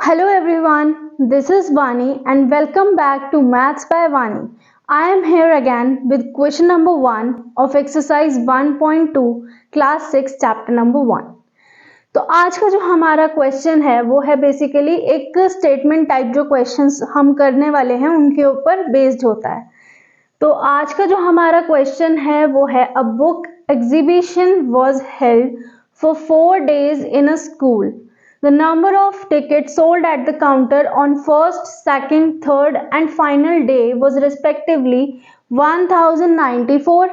Hello everyone, this is Vani and welcome back to Maths by Vani. I am here again with question number 1 of exercise 1.2 class 6 chapter number 1. तो आज का जो हमारा question है वो है basically एक स्टेटमेंट टाइप जो क्वेश्चंस हम करने वाले हैं उनके ऊपर बेस्ड होता है। तो आज का जो हमारा क्वेश्चन है वो है a book exhibition was held for 4 days in a school. The number of tickets sold at the counter on first, second, third and final day was respectively 1094,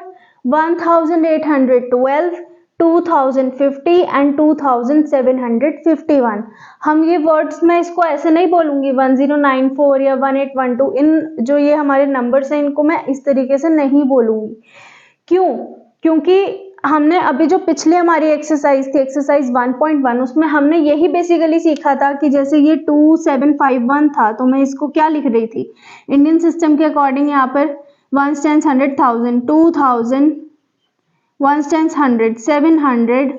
1812, 2050 and 2751. हम ये वर्ड्स मैं इसको ऐसे नहीं बोलूंगी 1094 या 1812, इन जो ये हमारे नंबर्स हैं इनको मैं इस तरीके से नहीं बोलूंगी। क्यों? क्योंकि हमने अभी जो पिछले हमारी एक्सरसाइज थी एक्सरसाइज 1.1 उसमें हमने यही बेसिकली सीखा था कि जैसे ये 2751 था तो मैं इसको क्या लिख रही थी इंडियन सिस्टम के अकॉर्डिंग, यहाँ पर 1 stands 100,000, 2000, 1 stands 100, 700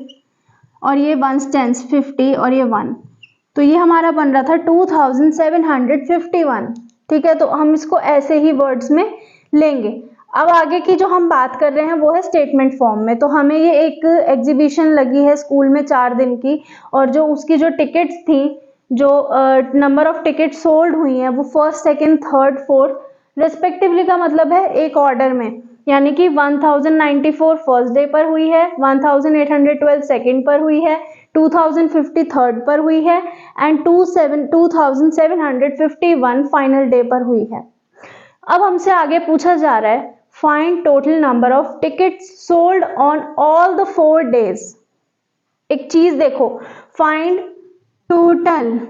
और ये 1 stands 50 और ये 1, तो ये हमारा बन रहा था 2751। ठीक है, तो हम इसको ऐसे ही वर्ड्स में लेंगे। अब आगे की जो हम बात कर रहे हैं वो है स्टेटमेंट फॉर्म में। तो हमें ये एक एग्जीबिशन लगी है स्कूल में 4 दिन की और जो उसकी जो टिकट्स थी, जो नंबर ऑफ टिकट सोल्ड हुई हैं वो first, second, third, fourth respectively का मतलब है एक ऑर्डर में, यानी कि 1094 फर्स्ट डे पर हुई है, 1812 सेकंड पर हुई है, 2050 थर्ड पर हुई है एंड 2751 फाइनल डे पर हुई है। अब हमसे आगे पूछा जा रहा है find total number of tickets sold on all the 4 days। एक चीज देखो, फाइंड टोटल,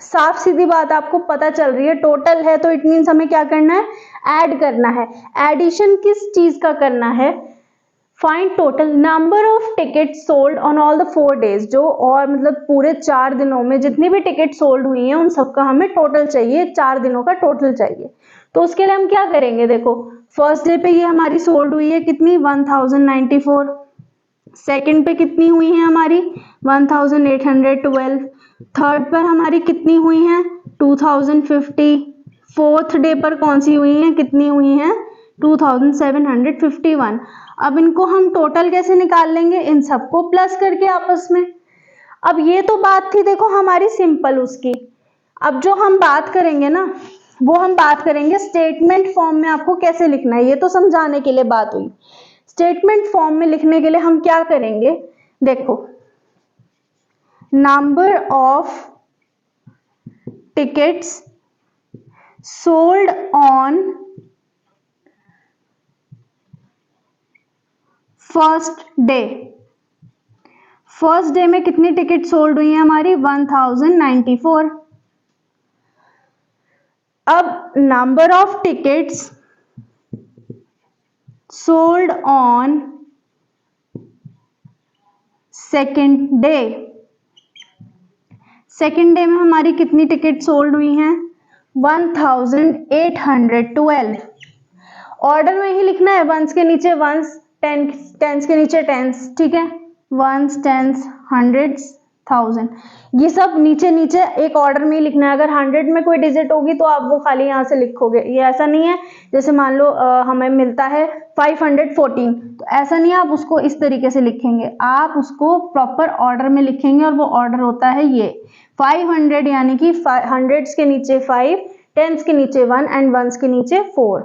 साफ सीधी बात आपको पता चल रही है, टोटल है तो इट मीन्स हमें क्या करना है, ऐड करना है। एडिशन किस चीज का करना है, find total number of ticket sold on all the 4 days, जो और मतलब पूरे 4 दिनों में जितनी भी टिकट सोल्ड हुई हैं उन सबका हमें टोटल चाहिए, 4 दिनों का टोटल चाहिए। तो उसके लिए हम क्या करेंगे, देखो फर्स्ट डे पे ये हमारी सोल्ड हुई है कितनी 1094, सेकंड पे कितनी हुई है हमारी 1812, थर्ड पर हमारी कितनी हुई हैं 2050, फोर्थ डे पर कौन सी हुई हैं, कितनी हुई हैं 2751। अब इनको हम टोटल कैसे निकाल लेंगे, इन सबको प्लस करके आपस में। अब ये तो बात थी देखो हमारी सिंपल उसकी। अब जो हम बात करेंगे ना वो हम बात करेंगे स्टेटमेंट फॉर्म में आपको कैसे लिखना है, ये तो समझाने के लिए बात हुई। स्टेटमेंट फॉर्म में लिखने के लिए हम क्या करेंगे, देखो number of tickets sold on first day, first day में कितनी टिकट सोल्ड हुई है हमारी 1094। अब number of tickets sold on second day, second day में हमारी कितनी टिकट सोल्ड हुई हैं 1812। ऑर्डर में ही लिखना है, वंस के नीचे वंस, टेंस के नीचे टेंस, ठीक है, वंस, टेंस, हंड्रेड्स, थाउजेंड, ये सब नीचे नीचे एक ऑर्डर में ही लिखना है। अगर 100 में कोई डिजिट होगी तो आप वो खाली यहाँ से लिखोगे, ये ऐसा नहीं है जैसे मान लो हमें मिलता है 514, तो ऐसा नहीं है आप उसको इस तरीके से लिखेंगे, आप उसको प्रॉपर ऑर्डर में लिखेंगे और वो ऑर्डर होता है ये 500, यानी कि हंड्रेड्स के नीचे 5, टेंस के नीचे 1 एंड वंस के नीचे 4।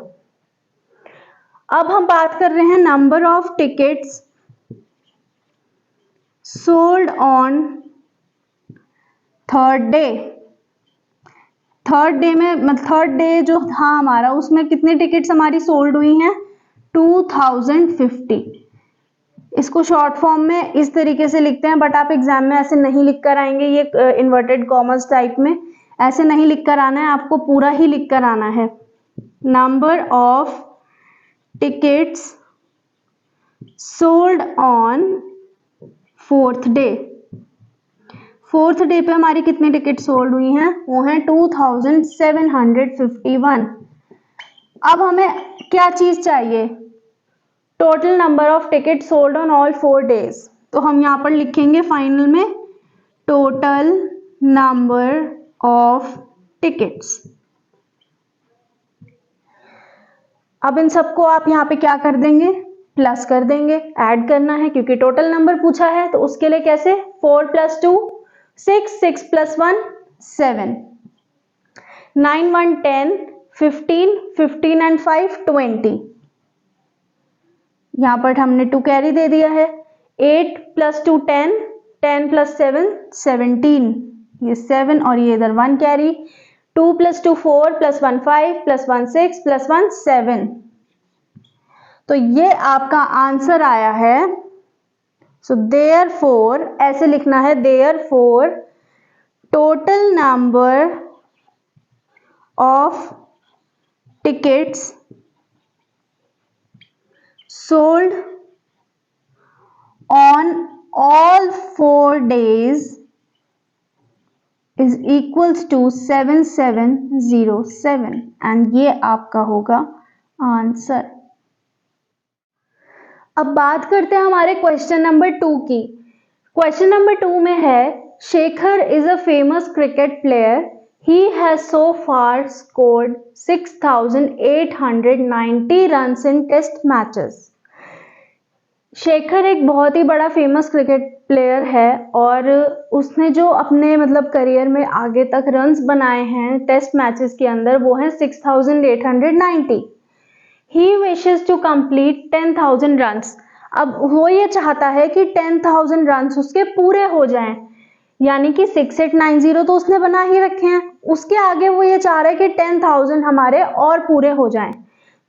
अब हम बात कर रहे हैं number of tickets sold on third day. Third day में थर्ड डे जो था हमारा उसमें कितनी टिकट्स हमारी सोल्ड हुई हैं 2050। इसको शॉर्ट फॉर्म में इस तरीके से लिखते हैं, बट आप एग्जाम में ऐसे नहीं लिख कर आएंगे, ये इन्वर्टेड कॉमर्स टाइप में ऐसे नहीं लिख कर आना है, आपको पूरा ही लिख कर आना है। Number of tickets sold on fourth day, fourth day पे हमारी कितनी टिकट सोल्ड हुई हैं, वो हैं 2751। अब हमें क्या चीज चाहिए, total number of ticket sold on all 4 days। तो हम यहाँ पर लिखेंगे फाइनल में टोटल नंबर ऑफ टिकट्स। अब इन सबको आप यहाँ पे क्या कर देंगे, प्लस कर देंगे, ऐड करना है क्योंकि टोटल नंबर पूछा है। तो उसके लिए कैसे, 4 + 2 6, 6 + 1 7, 9 1 10, 15, 15 and 5 20। यहाँ पर हमने 2 कैरी दे दिया है। 8 + 2 10, 10 + 7 17, ये 7 और ये इधर 1 कैरी। 2 + 2 4 + 1 5 + 1 6 + 1 7। तो ये आपका आंसर आया है। सो देयरफॉर ऐसे लिखना है, therefore total number of tickets sold on all 4 days is equals to 7707 and ये आपका होगा आंसर। अब बात करते हैं हमारे क्वेश्चन नंबर 2 की। क्वेश्चन नंबर 2 में है, Shekhar is a famous cricket player, he has so far scored 6890 runs in test matches। Shekhar एक बहुत ही बड़ा फेमस क्रिकेट प्लेयर है और उसने जो अपने मतलब करियर में आगे तक रन्स बनाए हैं टेस्ट मैचेस के अंदर वो हैं 6890। ही विशेस टू कंप्लीट 10,000 रन्स। अब वो ये चाहता है कि 10,000 रन्स उसके पूरे हो जाएं, यानी कि 6890 तो उसने बना ही रखे हैं, उसके आगे वो ये चाह रहा है कि 10,000 हमारे और पूरे हो जाएं।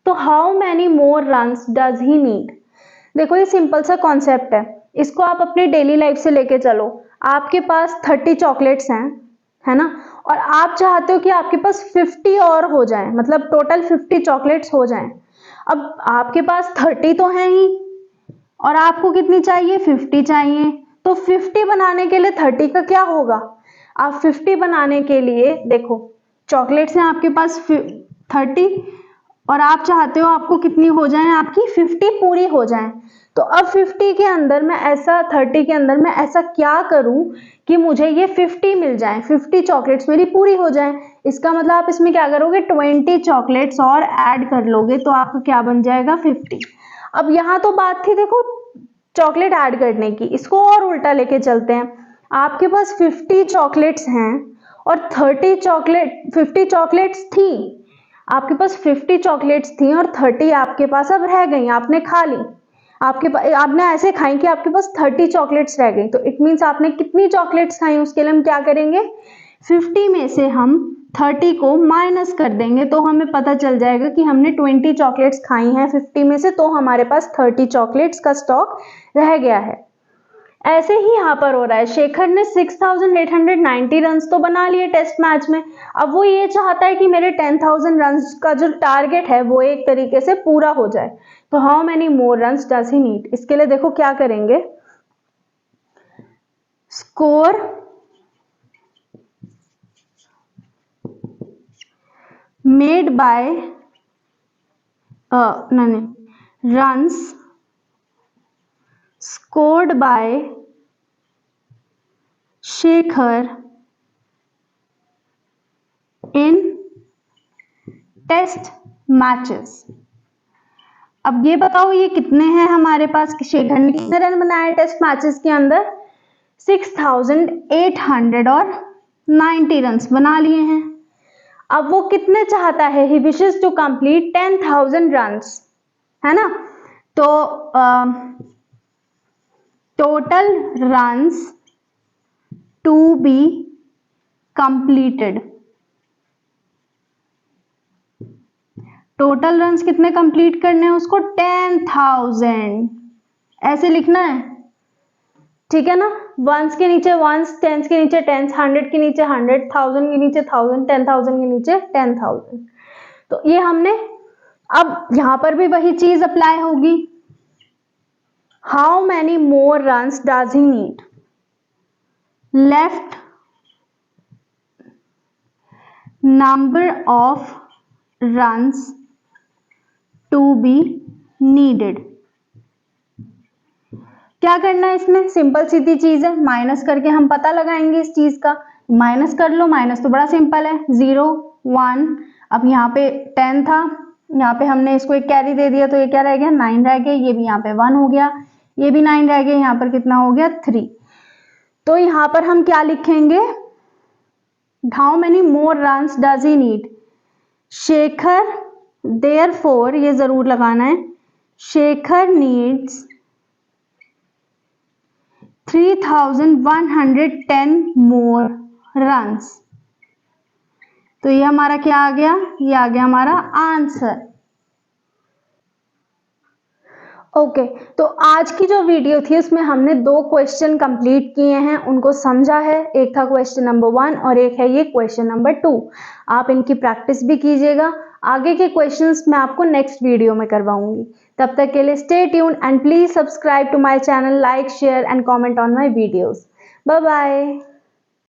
तो how many more runs does he need. देखो ये सिंपल सा कॉन्सेप्ट है, इसको आप अपनी डेली लाइफ से लेके चलो। आपके पास 30 चॉकलेट्स हैं, है ना, और आप चाहते हो कि आपके पास 50 और हो जाए, मतलब टोटल 50 चॉकलेट्स हो जाएं। अब आपके पास 30 तो हैं ही और आपको कितनी चाहिए, 50 चाहिए। तो 50 बनाने के लिए 30 का क्या होगा, आप 50 बनाने के लिए देखो चॉकलेट्स हैं आपके पास 30 और आप चाहते हो आपको कितनी हो जाए, आपकी 50 पूरी हो जाए। तो अब 50 के अंदर मैं ऐसा 30 के अंदर मैं ऐसा क्या करूं कि मुझे ये 50 मिल जाए, 50 चॉकलेट्स मेरी पूरी हो जाए। इसका मतलब आप इसमें क्या करोगे, 20 चॉकलेट्स और ऐड कर लोगे तो आपका क्या बन जाएगा, 50। अब यहाँ तो बात थी देखो चॉकलेट ऐड करने की, इसको और उल्टा लेके चलते हैं। आपके पास 50 चॉकलेट्स हैं और 50 चॉकलेट्स थी, आपके पास 50 चॉकलेट्स थी और 30 आपके पास अब रह गई, आपने खा ली, आपने ऐसे खाई कि आपके पास 30 चॉकलेट्स रह गई। तो इट मीन्स आपने कितनी चॉकलेट्स खाई, उसके लिए हम क्या करेंगे, 50 में से हम 30 को माइनस कर देंगे तो हमें पता चल जाएगा कि हमने 20 चॉकलेट्स खाई हैं 50 में से, तो हमारे पास 30 चॉकलेट्स का स्टॉक रह गया है। ऐसे ही यहाँ पर हो रहा है, शेखर ने 6890 रन्स तो बना लिए टेस्ट मैच में, अब वो ये चाहता है कि मेरे 10,000 रन्स का जो टारगेट है वो एक तरीके से पूरा हो जाए। तो how many more runs does he need, इसके लिए देखो क्या करेंगे, score made by runs scored by Shekhar in test matches. अब ये बताओ ये कितने हैं हमारे पास, कि शेखर ने कितने रन बनाए टेस्ट मैचेस के अंदर, 6890 रन्स बना लिए हैं। अब वो कितने चाहता है, he wishes to complete 10,000 runs, है ना। तो total runs to be completed, total runs कितने कंप्लीट करने हैं उसको, 10,000 ऐसे लिखना है, ठीक है ना। वंस के नीचे वंस, टेंस के नीचे टेंस, 100 के नीचे 100, 1000 के नीचे 1000, 10,000 के नीचे 10,000। तो ये हमने, अब यहां पर भी वही चीज अप्लाई होगी, how many more runs does he need, left number of runs to be needed. क्या करना है इसमें, सिंपल सीधी चीज है, माइनस करके हम पता लगाएंगे इस चीज का माइनस कर लो, माइनस तो बड़ा सिंपल है, 0 1। अब यहाँ पे 10 था, यहाँ पे हमने इसको एक कैरी दे दिया तो ये क्या रह गया, 9 रह गया। ये भी यहाँ पे 1 हो गया, ये भी 9 रह गया, यहाँ पर कितना हो गया 3। तो यहाँ पर हम क्या लिखेंगे, how many more runs does he need, Shekhar, therefore ये जरूर लगाना है, शेखर नीड्स 3110 मोर रन्स। तो ये हमारा क्या आ गया, ये आ गया हमारा आंसर। ओके तो आज की जो वीडियो थी उसमें हमने 2 क्वेश्चन कंप्लीट किए हैं, उनको समझा है। एक था क्वेश्चन नंबर 1 और एक है ये क्वेश्चन नंबर 2। आप इनकी प्रैक्टिस भी कीजिएगा। आगे के क्वेश्चंस मैं आपको नेक्स्ट वीडियो में करवाऊंगी। तब तक के लिए stay tuned and please subscribe to my channel, like share and comment on my videos. Bye bye.